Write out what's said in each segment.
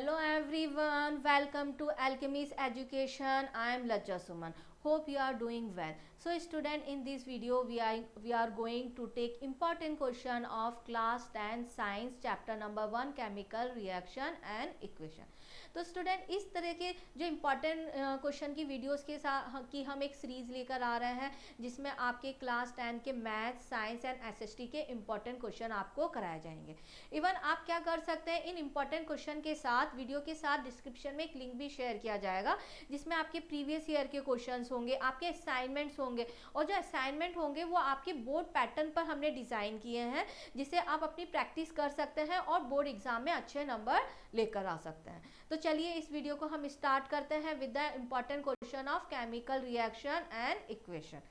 Hello everyone, welcome to Alchemist Education. I am Lajja Suman. Hope you are doing well. So student, in this video we are going to take important question of class 10 science chapter number 1 chemical reaction and equation. तो student इस तरह के जो important question की videos के साथ की हम एक सीरीज़ लेकर आ रहे हैं जिसमें आपके क्लास 10 के मैथ्स साइंस एंड एसएसटी के इम्पॉर्टेंट क्वेश्चन आपको कराए जाएंगे। इवन आप क्या कर सकते हैं, इन इम्पॉर्टेंट क्वेश्चन के साथ वीडियो के साथ डिस्क्रिप्शन में एक लिंक भी शेयर किया जाएगा जिसमें आपके प्रीवियस ईयर के क्वेश्चन होंगे, आपके असाइनमेंट्स होंगे और जो असाइनमेंट होंगे वो आपके बोर्ड पैटर्न पर हमने डिज़ाइन किए हैं जिसे आप अपनी प्रैक्टिस कर सकते हैं और बोर्ड एग्जाम में अच्छे नंबर लेकर आ सकते हैं। तो चलिए इस वीडियो को हम स्टार्ट करते हैं with the important question of chemical reaction and equation.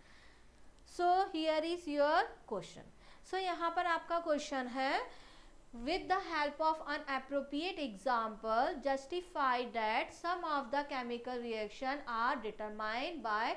So here is your question. So यहाँ पर आपका क्वेश्चन है, with the help of an appropriate example justify that some of the chemical reaction are determined by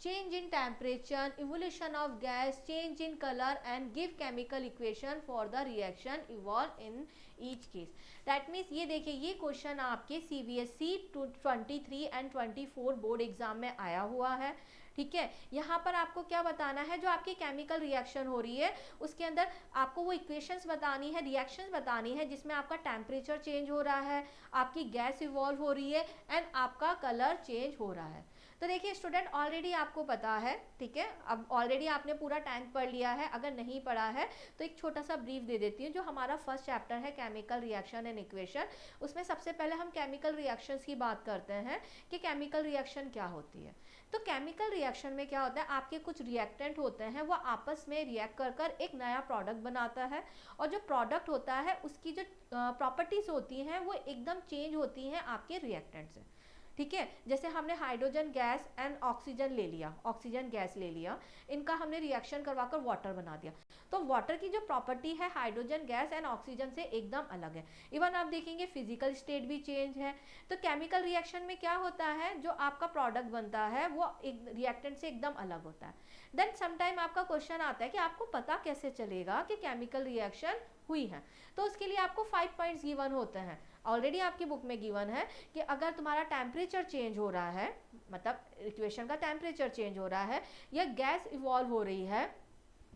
change in temperature, evolution of gas, change in color and give chemical equation for the reaction evolve in each case. That means ये देखिए, ये question आपके CBSE 23 and 24 board exam में आया हुआ है। ठीक है, यहाँ पर आपको क्या बताना है, जो आपकी केमिकल रिएक्शन हो रही है उसके अंदर आपको वो इक्वेशंस बतानी है, रिएक्शंस बतानी है जिसमें आपका टेम्परेचर चेंज हो रहा है, आपकी गैस इवॉल्व हो रही है एंड आपका कलर चेंज हो रहा है। तो देखिए स्टूडेंट, ऑलरेडी आपको पता है, ठीक है, अब ऑलरेडी आपने पूरा टैंक पढ़ लिया है। अगर नहीं पढ़ा है तो एक छोटा सा ब्रीफ दे देती हूँ। जो हमारा फर्स्ट चैप्टर है केमिकल रिएक्शन एंड इक्वेशन, उसमें सबसे पहले हम केमिकल रिएक्शंस की बात करते हैं कि केमिकल रिएक्शन क्या होती है। तो केमिकल रिएक्शन में क्या होता है, आपके कुछ रिएक्टेंट होते हैं वो आपस में रिएक्ट कर कर एक नया प्रोडक्ट बनाता है और जो प्रोडक्ट होता है उसकी जो प्रॉपर्टीज होती हैं वो एकदम चेंज होती हैं आपके रिएक्टेंट से। ठीक है, जैसे हमने हाइड्रोजन गैस एंड ऑक्सीजन ले लिया, ऑक्सीजन गैस ले लिया, इनका हमने रिएक्शन करवाकर वाटर बना दिया। तो वाटर की जो प्रॉपर्टी है हाइड्रोजन गैस एंड ऑक्सीजन से एकदम अलग है। इवन आप देखेंगे फिजिकल स्टेट भी चेंज है। तो केमिकल रिएक्शन में क्या होता है, जो आपका प्रोडक्ट बनता है वो एक रिएक्टेंट से एकदम अलग होता है। देन समटाइम आपका क्वेश्चन आता है कि आपको पता कैसे चलेगा कि केमिकल रिएक्शन हुई है। तो उसके लिए आपको 5 पॉइंट्स गिवन होते हैं, ऑलरेडी आपकी बुक में गिवन है कि अगर तुम्हारा टेम्परेचर चेंज हो रहा है, मतलब इक्वेशन का टेम्परेचर चेंज हो रहा है या गैस इवॉल्व हो रही है,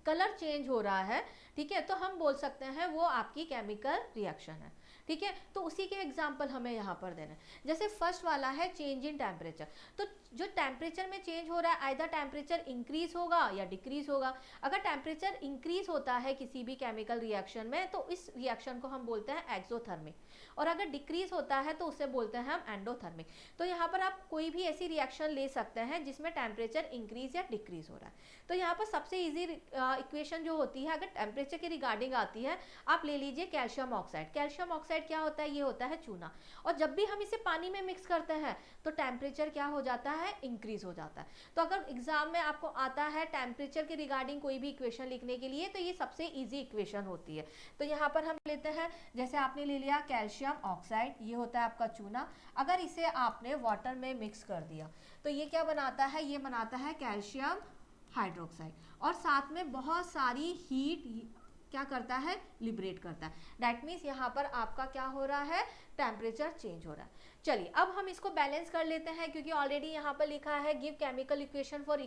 कलर चेंज हो रहा है, ठीक है, तो हम बोल सकते हैं वो आपकी केमिकल रिएक्शन है। ठीक है, तो उसी के एग्जाम्पल हमें यहाँ पर देना है। जैसे फर्स्ट वाला है चेंज इन टेम्परेचर। तो जो टेम्परेचर में चेंज हो रहा है, आइदर टेम्परेचर इंक्रीज होगा या डिक्रीज होगा। अगर टेम्परेचर इंक्रीज होता है किसी भी केमिकल रिएक्शन में तो इस रिएक्शन को हम बोलते हैं एक्सोथर्मिक, और अगर डिक्रीज होता है तो उसे बोलते हैं हम एंडोथर्मिक। तो यहाँ पर आप कोई भी ऐसी रिएक्शन ले सकते हैं जिसमें टेम्परेचर इंक्रीज या डिक्रीज हो रहा है। तो यहाँ पर सबसे ईजी इक्वेशन जो होती है अगर टेम्परेचर के रिगार्डिंग आती है, आप ले लीजिए कैल्शियम ऑक्साइड। कैल्शियम ऑक्साइड क्या होता है, ये होता है चूना, और जब भी हम इसे पानी में मिक्स करते हैं तो टेम्परेचर क्या हो जाता है, इंक्रीज हो जाता है। तो अगर एग्जाम में आपको आता है टेम्परेचर के रिगार्डिंग कोई भी इक्वेशन लिखने के लिए तो ये सबसे इजी इक्वेशन होती है। तो यहाँ पर हम लेते हैं, जैसे आपने ले लिया कैल्शियम ऑक्साइड, ये होता है आपका चूना। अगर इसे आपने वाटर में मिक्स कर दिया तो ये क्या बनाता है, ये बनाता है कैल्शियम हाइड्रोक्साइड, और साथ में बहुत सारी हीट क्या करता है, लिबरेट करता है। दैट मीन्स यहाँ पर आपका क्या हो रहा है, टेम्परेचर चेंज हो रहा है। चलिए अब हम इसको बैलेंस कर लेते हैं, क्योंकि ऑलरेडी यहाँ पर लिखा है give chemical equation for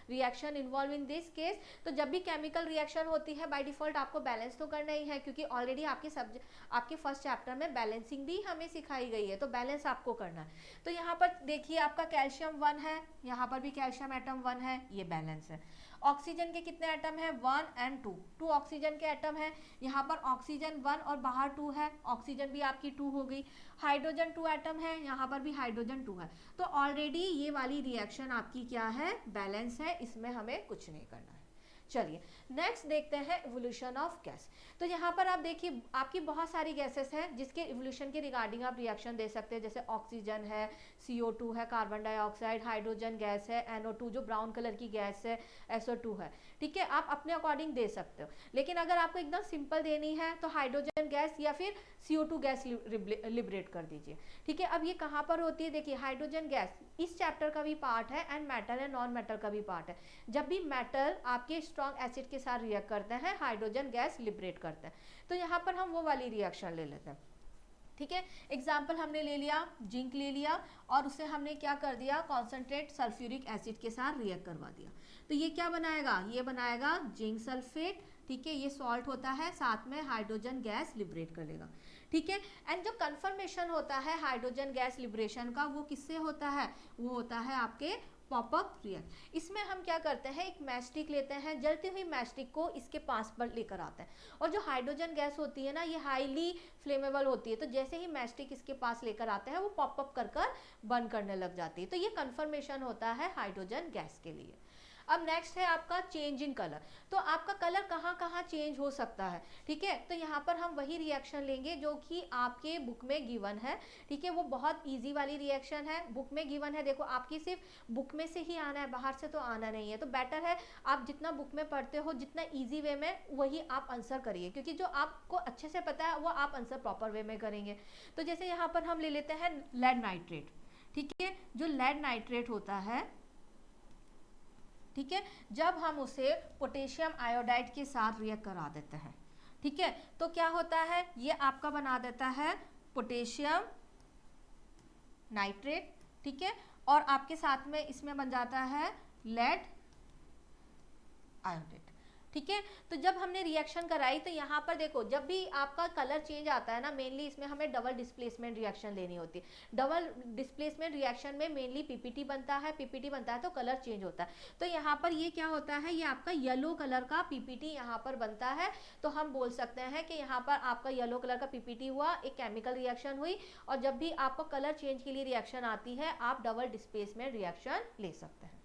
reaction involve in this case. तो जब भी केमिकल रिएक्शन होती है बाय डिफॉल्ट आपको बैलेंस तो करना ही है, क्योंकि ऑलरेडी आपके फर्स्ट चैप्टर में बैलेंसिंग भी हमें सिखाई गई है, तो बैलेंस आपको करना है। तो यहाँ पर देखिए आपका कैल्शियम 1 है, यहाँ पर भी कैल्शियम एटम 1 है, ये बैलेंस है। ऑक्सीजन के कितने एटम है, 1 एंड 2, 2 ऑक्सीजन के एटम है। यहाँ पर ऑक्सीजन 1 और बाहर 2 है, ऑक्सीजन भी आपकी 2 हो गई। हाइड्रोजन 2 एटम है, यहाँ पर भी हाइड्रोजन 2 है। तो ऑलरेडी ये वाली रिएक्शन आपकी क्या है, बैलेंस है, इसमें हमें कुछ नहीं करना है। चलिए नेक्स्ट देखते हैं इवोल्यूशन ऑफ गैस। तो यहाँ पर आप देखिए आपकी बहुत सारी गैसेस हैं जिसके इवोल्यूशन के रिगार्डिंग आप रिएक्शन दे सकते हैं। जैसे ऑक्सीजन है, CO2 है, कार्बन डाइऑक्साइड, हाइड्रोजन गैस है, NO2 जो ब्राउन कलर की गैस है, SO2 है। ठीक है, आप अपने अकॉर्डिंग दे सकते हो, लेकिन अगर आपको एकदम सिंपल देनी है तो हाइड्रोजन गैस या फिर CO2 गैस लिबरेट कर दीजिए। ठीक है, अब ये कहाँ पर होती है, देखिए हाइड्रोजन गैस इस चैप्टर का भी पार्ट है and metal and non metal का भी पार्ट है। जब भी मेटल आपके स्ट्रॉन्ग एसिड के साथ रिएक्ट करते हैं हाइड्रोजन गैस लिबरेट करते हैं। तो यहाँ पर हम वो वाली रिएक्शन ले लेते हैं। ठीक है। एग्जाम्पल हमने ले लिया, जिंक ले लिया और उसे हमने क्या कर दिया, कॉन्सेंट्रेट सल्फ्यूरिक एसिड के साथ रिएक्ट करवा दिया। तो ये क्या बनाएगा, ये बनाएगा जिंक सल्फेट। ठीक है, ये सॉल्ट होता है, साथ में हाइड्रोजन गैस लिबरेट कर लेगा। ठीक है। एंड जो कन्फर्मेशन होता है हाइड्रोजन गैस लिबरेशन का, वो किससे होता है, वो होता है आपके पॉपअप रिएक्ट। इसमें हम क्या करते हैं, एक मैस्टिक लेते हैं, जलती हुई मैस्टिक को इसके पास पर लेकर आते हैं और जो हाइड्रोजन गैस होती है ना, ये हाईली फ्लेमेबल होती है, तो जैसे ही मैस्टिक इसके पास लेकर आते हैं वो पॉपअप कर कर बर्न करने लग जाती है। तो ये कन्फर्मेशन होता है हाइड्रोजन गैस के लिए। अब नेक्स्ट है आपका चेंज इन कलर। तो आपका कलर कहाँ कहाँ चेंज हो सकता है, ठीक है। तो यहाँ पर हम वही रिएक्शन लेंगे जो कि आपके बुक में गिवन है। ठीक है, वो बहुत इजी वाली रिएक्शन है, बुक में गिवन है। देखो आपकी सिर्फ बुक में से ही आना है, बाहर से तो आना नहीं है। तो बेटर है आप जितना बुक में पढ़ते हो, जितना ईजी वे में, वही आप आंसर करिए, क्योंकि जो आपको अच्छे से पता है वो आप आंसर प्रॉपर वे में करेंगे। तो जैसे यहाँ पर हम ले लेते हैं लेड नाइट्रेट। ठीक है, जो लेड नाइट्रेट होता है, ठीक है, जब हम उसे पोटेशियम आयोडाइड के साथ रिएक्ट करा देते हैं, ठीक है, तो क्या होता है, ये आपका बना देता है पोटेशियम नाइट्रेट। ठीक है, और आपके साथ में इसमें बन जाता है लेड आयोडेट। ठीक है, तो जब हमने रिएक्शन कराई तो यहाँ पर देखो, जब भी आपका कलर चेंज आता है ना, मेनली इसमें हमें डबल डिस्प्लेसमेंट रिएक्शन लेनी होती है। डबल डिस्प्लेसमेंट रिएक्शन में मेनली पीपीटी बनता है, पीपीटी बनता है तो कलर चेंज होता है। तो यहाँ पर ये क्या होता है, ये आपका येलो कलर का पीपीटी यहाँ पर बनता है। तो हम बोल सकते हैं कि यहाँ पर आपका येलो कलर का पीपीटी हुआ, एक केमिकल रिएक्शन हुई, और जब भी आपको कलर चेंज के लिए रिएक्शन आती है, आप डबल डिस्प्लेसमेंट रिएक्शन ले सकते हैं।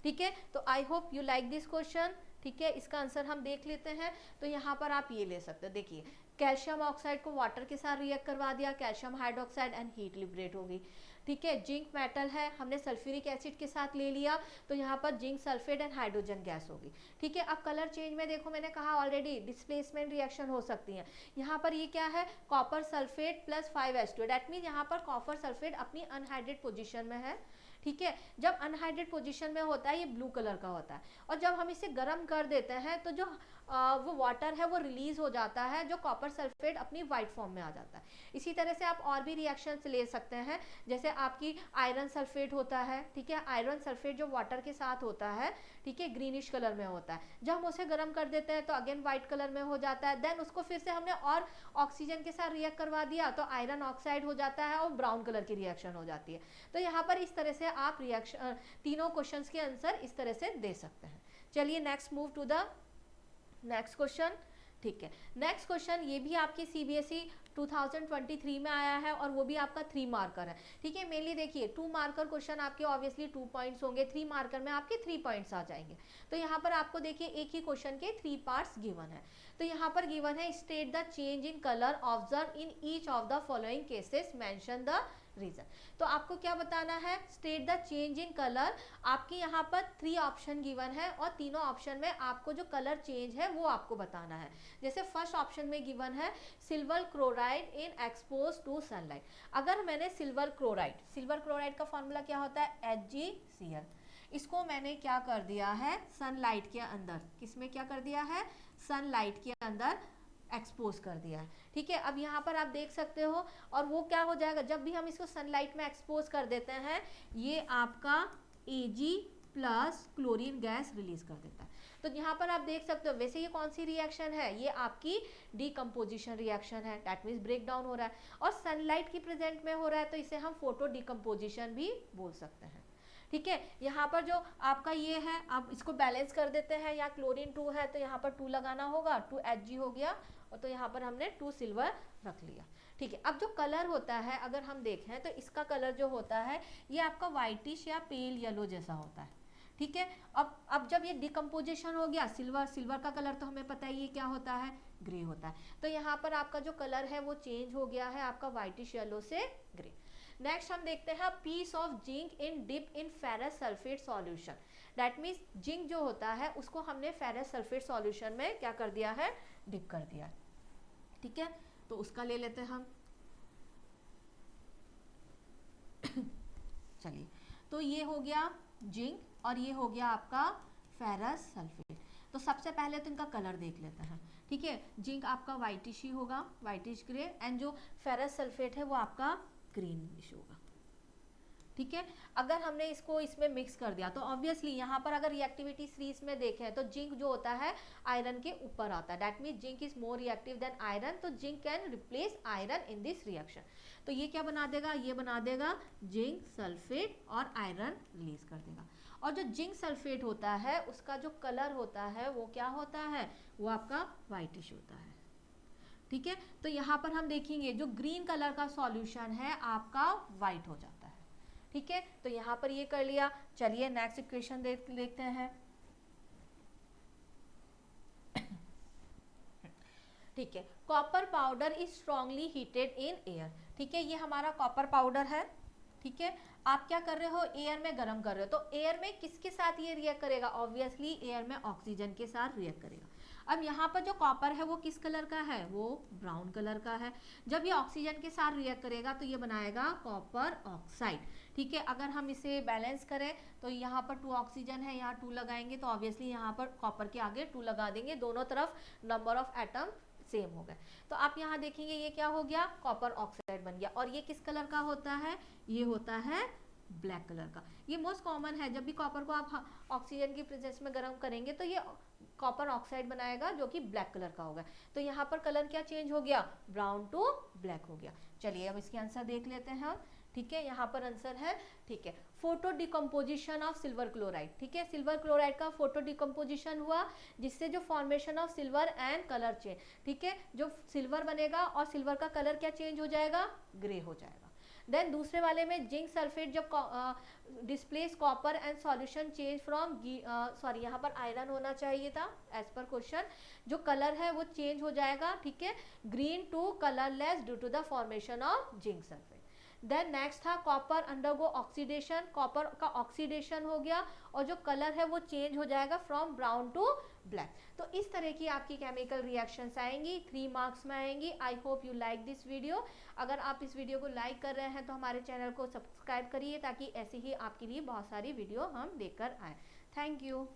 ठीक है, तो I hope you like this question. ठीक है, इसका आंसर हम देख लेते हैं। तो यहाँ पर आप ये ले सकते हैं, देखिए कैल्शियम ऑक्साइड को वाटर के साथ रिएक्ट करवा दिया, calcium hydroxide and heat liberate होगी। ठीक है, जिंक मेटल है, हमने सल्फ्यूरिक एसिड के साथ ले लिया, तो यहाँ पर zinc sulphate and hydrogen gas होगी। ठीक है, अब कलर चेंज में देखो, मैंने कहा ऑलरेडी डिस्प्लेसमेंट रिएक्शन हो सकती है। यहाँ पर ये क्या है, copper sulphate plus 5H2, that mean यहाँ पर कॉपर सल्फेट अपनी अनहाइड्रेट पोजिशन में है। ठीक है, जब अनहाइड्रेट पोजीशन में होता है ये ब्लू कलर का होता है, और जब हम इसे गर्म कर देते हैं तो जो वो वाटर है वो रिलीज हो जाता है, जो कॉपर सल्फेट अपनी वाइट फॉर्म में आ जाता है। इसी तरह से आप और भी रिएक्शंस ले सकते हैं, जैसे आपकी आयरन सल्फेट होता है। ठीक है, आयरन सल्फेट जो वाटर के साथ होता है, ठीक है, ग्रीनिश कलर में होता है, जब हम उसे गर्म कर देते हैं तो अगेन व्हाइट कलर में हो जाता है। देन उसको फिर से हमने और ऑक्सीजन के साथ रिएक्ट करवा दिया तो आयरन ऑक्साइड हो जाता है और ब्राउन कलर की रिएक्शन हो जाती है। तो यहाँ पर इस तरह से आप रिएक्शन, तीनों क्वेश्चंस के आंसर इस तरह से दे सकते हैं। चलिए next move to the next question. ठीक है, नेक्स्ट क्वेश्चन ये भी आपके सीबीएसई 2023 में आया है और वो भी आपका 3 मार्कर है। ठीक है, मेनली देखिए 2 मार्कर क्वेश्चन आपके ऑब्वियसली 2 पॉइंट्स होंगे, 3 मार्कर में आपके 3 पॉइंट्स आ जाएंगे। तो यहाँ पर आपको देखिए एक ही क्वेश्चन के 3 पार्ट्स गिवन है। तो यहाँ पर गिवन है state the change in colour observe in each of the following cases, mention the reason. तो आपको क्या बताना है, state the change in colour. आपके यहाँ पर 3 ऑप्शन गिवन है और तीनों ऑप्शन में आपको जो कलर चेंज है वो आपको बताना है। जैसे फर्स्ट ऑप्शन में गिवन है silver chloride in expose to sunlight. अगर मैंने सिल्वर क्लोराइड का फॉर्मूला क्या होता है, HgCl, इसको मैंने क्या कर दिया है, सनलाइट के अंदर, किसमें क्या कर दिया है, सनलाइट के अंदर एक्सपोज कर दिया है। ठीक है, अब यहाँ पर आप देख सकते हो, और वो क्या हो जाएगा, जब भी हम इसको सनलाइट में एक्सपोज कर देते हैं, ये आपका Ag plus chlorine gas release कर देता है। तो यहाँ पर आप देख सकते हो, वैसे ये कौन सी रिएक्शन है, ये आपकी डीकम्पोजिशन रिएक्शन है, दैट मीन्स ब्रेक डाउन हो रहा है, और सनलाइट की प्रेजेंट में हो रहा है, तो इसे हम फोटो डीकम्पोजिशन भी बोल सकते हैं। ठीक है, यहाँ पर जो आपका ये है, आप इसको बैलेंस कर देते हैं, या क्लोरीन 2 है तो यहाँ पर 2 लगाना होगा, 2 Hg हो गया, और तो यहाँ पर हमने 2 सिल्वर रख लिया। ठीक है, अब जो कलर होता है अगर हम देखें तो इसका कलर जो होता है ये आपका वाइटिश या पेल येलो जैसा होता है। ठीक है, अब जब ये डिकम्पोजिशन हो गया, सिल्वर का कलर तो हमें पता है ये क्या होता है, ग्रे होता है। तो यहाँ पर आपका जो कलर है वो चेंज हो गया है, आपका वाइटिश येलो से ग्रे। नेक्स्ट हम देखते हैं piece of zinc in dip in ferrous sulphate solution. That means zinc जो होता है उसको हमने फेरस सल्फेट सॉल्यूशन में क्या कर दिया है, डिप कर दिया। ठीक है, तो उसका ले लेते हैं हम। चलिए, तो ये हो गया जिंक और ये हो गया आपका फेरस सल्फेट। तो सबसे पहले तो इनका कलर देख लेते हैं, ठीक है। जिंक आपका व्हाइटिश ही होगा, व्हाइटिश ग्रे, एंड जो फेरस सल्फेट है वो आपका ग्रीनिश होगा, ठीक है। अगर हमने इसको इसमें मिक्स कर दिया तो ऑब्वियसली यहाँ पर अगर रिएक्टिविटी सीरीज में देखें तो जिंक जो होता है आयरन के ऊपर आता है, that mean zinc is more reactive than iron, तो zinc can replace iron in this reaction. तो ये क्या बना देगा, ये बना देगा जिंक सल्फेट और आयरन रिलीज कर देगा। और जो जिंक सल्फेट होता है उसका जो कलर होता है वो क्या होता है, वो आपका व्हाइटिश होता है, ठीक है। तो यहाँ पर हम देखेंगे जो ग्रीन कलर का सॉल्यूशन है आपका व्हाइट हो जाता है, ठीक है। तो यहाँ पर ये कर लिया। चलिए नेक्स्ट इक्वेशन देखते हैं, ठीक है। Copper powder is strongly heated in air, ठीक है। ये हमारा कॉपर पाउडर है, ठीक है। आप क्या कर रहे हो, एयर में गर्म कर रहे हो, तो एयर में किसके साथ ये रिएक्ट करेगा, ऑब्वियसली एयर में ऑक्सीजन के साथ रिएक्ट करेगा। अब यहाँ पर जो कॉपर है वो किस कलर का है, वो ब्राउन कलर का है। जब ये ऑक्सीजन के साथ रिएक्ट करेगा तो ये बनाएगा कॉपर ऑक्साइड, ठीक है। अगर हम इसे बैलेंस करें तो यहाँ पर 2 ऑक्सीजन है, यहाँ 2 लगाएंगे तो ऑब्वियसली यहाँ पर कॉपर के आगे 2 लगा देंगे, दोनों तरफ नंबर ऑफ एटम सेम हो गए। तो आप यहाँ देखेंगे ये क्या हो गया, कॉपर ऑक्साइड बन गया। और ये किस कलर का होता है, ये होता है ब्लैक कलर का। ये मोस्ट कॉमन है, जब भी कॉपर को आप ऑक्सीजन की प्रेजेंस में गर्म करेंगे तो ये कॉपर ऑक्साइड बनाएगा जो कि ब्लैक कलर का होगा। तो यहाँ पर कलर क्या चेंज हो गया, ब्राउन टू ब्लैक हो गया। चलिए अब इसके आंसर देख लेते हैं हम, ठीक है। यहाँ पर आंसर है, ठीक है, photo decomposition of silver chloride, ठीक है। सिल्वर क्लोराइड का फोटो डिकम्पोजिशन हुआ जिससे जो formation of silver and colour change, ठीक है, जो सिल्वर बनेगा और सिल्वर का कलर क्या चेंज हो जाएगा, ग्रे हो जाएगा। देन दूसरे वाले में जिंक सल्फेट जब displace copper and solution change from, sorry यहाँ पर आयरन होना चाहिए था एज पर क्वेश्चन, जो कलर है वो चेंज हो जाएगा, ठीक है, green to colourless due to the formation of zinc sulphate. Then next था कॉपर अंडरगो ऑक्सीडेशन, कॉपर का ऑक्सीडेशन हो गया और जो कलर है वो चेंज हो जाएगा फ्रॉम ब्राउन टू ब्लैक। तो इस तरह की आपकी केमिकल रिएक्शंस आएंगी, 3 मार्क्स में आएंगी। I hope you like this video. अगर आप इस वीडियो को लाइक कर रहे हैं तो हमारे चैनल को सब्सक्राइब करिए ताकि ऐसी ही आपके लिए बहुत सारी वीडियो हम लेकर आए। Thank you.